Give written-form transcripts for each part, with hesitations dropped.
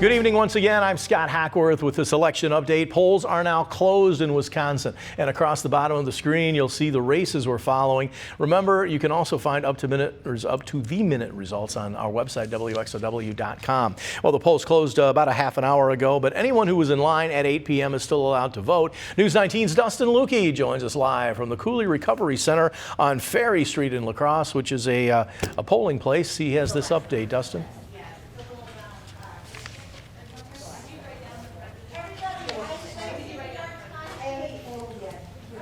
Good evening once again. I'm Scott Hackworth with this election update. Polls are now closed in Wisconsin, and across the bottom of the screen you'll see the races we're following. Remember, you can also find up to the minute results on our website, WXOW.com. Well, the polls closed about a half an hour ago, but anyone who was in line at 8 p.m. is still allowed to vote. News 19's Dustin Lukey joins us live from the Cooley Recovery Center on Ferry Street in La Crosse, which is a polling place. He has this update. Dustin?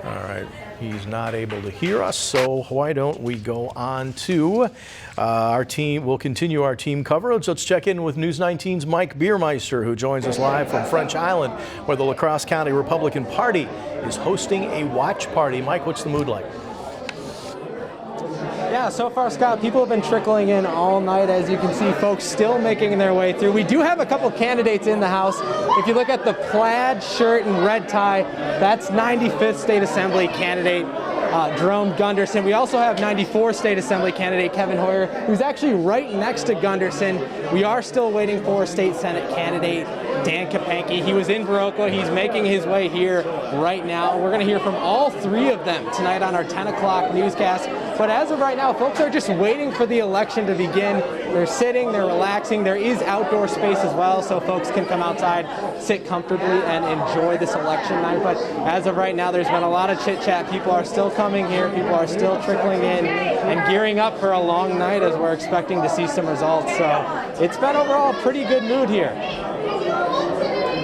All right, he's not able to hear us, so why don't we go on to our team. We'll continue our team coverage. Let's check in with News 19's Mike Biermeister, who joins us live from French Island, where the La Crosse County Republican Party is hosting a watch party. Mike, what's the mood like? Yeah, so far, Scott, people have been trickling in all night. As you can see, folks still making their way through. We do have a couple candidates in the House. If you look at the plaid shirt and red tie, that's 95th State Assembly candidate Jerome Gunderson. We also have 94th State Assembly candidate Kevin Hoyer, who's actually right next to Gunderson. We are still waiting for State Senate candidate Dan Kapanke. He was in Viroqua. He's making his way here right now. We're going to hear from all three of them tonight on our 10 o'clock newscast. But as of right now, folks are just waiting for the election to begin. They're sitting, they're relaxing. There is outdoor space as well, so folks can come outside, sit comfortably, and enjoy this election night. But as of right now, there's been a lot of chit-chat. People are still coming here. People are still trickling in and gearing up for a long night as we're expecting to see some results. So it's been overall a pretty good mood here.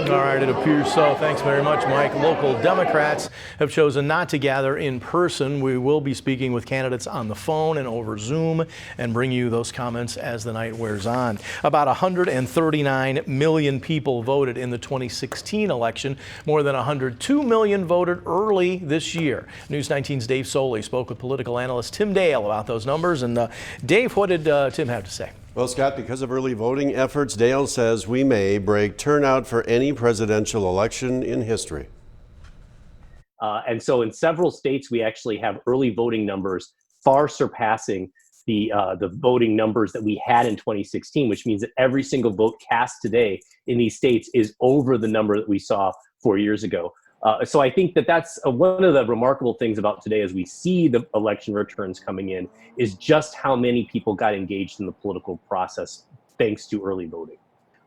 All right, it appears so. Thanks very much, Mike. Local Democrats have chosen not to gather in person. We will be speaking with candidates on the phone and over Zoom and bring you those comments as the night wears on. About 139 million people voted in the 2016 election. More than 102 million voted early this year. News 19's Dave Soley spoke with political analyst Tim Dale about those numbers. And Dave, what did Tim have to say? Well, Scott, because of early voting efforts, Dale says we may break turnout for any presidential election in history. And so in several states, we actually have early voting numbers far surpassing the voting numbers that we had in 2016, which means that every single vote cast today in these states is over the number that we saw 4 years ago. So I think that that's one of the remarkable things about today as we see the election returns coming in is just how many people got engaged in the political process thanks to early voting.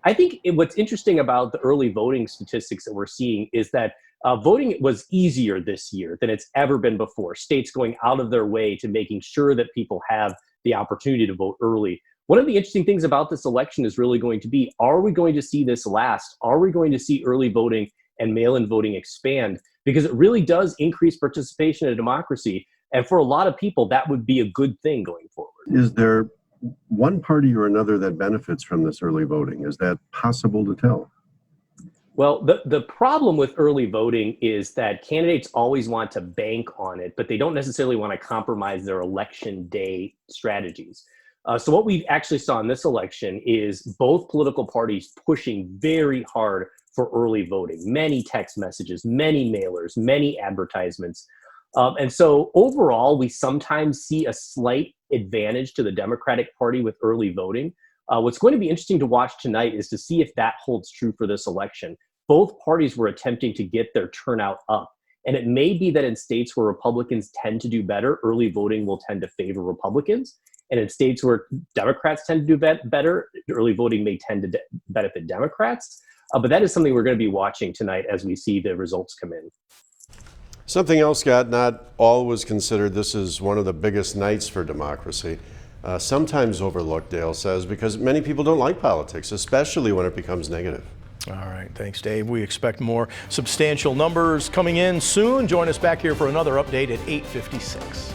I think what's interesting about the early voting statistics that we're seeing is that voting was easier this year than it's ever been before. States going out of their way to making sure that people have the opportunity to vote early. One of the interesting things about this election is really going to be, are we going to see this last? Are we going to see early voting and mail-in voting expand? Because it really does increase participation in a democracy. And for a lot of people, that would be a good thing going forward. Is there one party or another that benefits from this early voting? Is that possible to tell? Well, the problem with early voting is that candidates always want to bank on it, but they don't necessarily want to compromise their election day strategies. So what we actually saw in this election is both political parties pushing very hard for early voting, many text messages, many mailers, many advertisements. And so overall, we sometimes see a slight advantage to the Democratic Party with early voting. What's going to be interesting to watch tonight is to see if that holds true for this election. Both parties were attempting to get their turnout up. And it may be that in states where Republicans tend to do better, early voting will tend to favor Republicans. And in states where Democrats tend to do better, early voting may tend to benefit Democrats. But that is something we're going to be watching tonight as we see the results come in. Something else, Scott, not all was considered. This is one of the biggest nights for democracy. Sometimes overlooked, Dale says, because many people don't like politics, especially when it becomes negative. All right, thanks, Dave. We expect more substantial numbers coming in soon. Join us back here for another update at 8:56.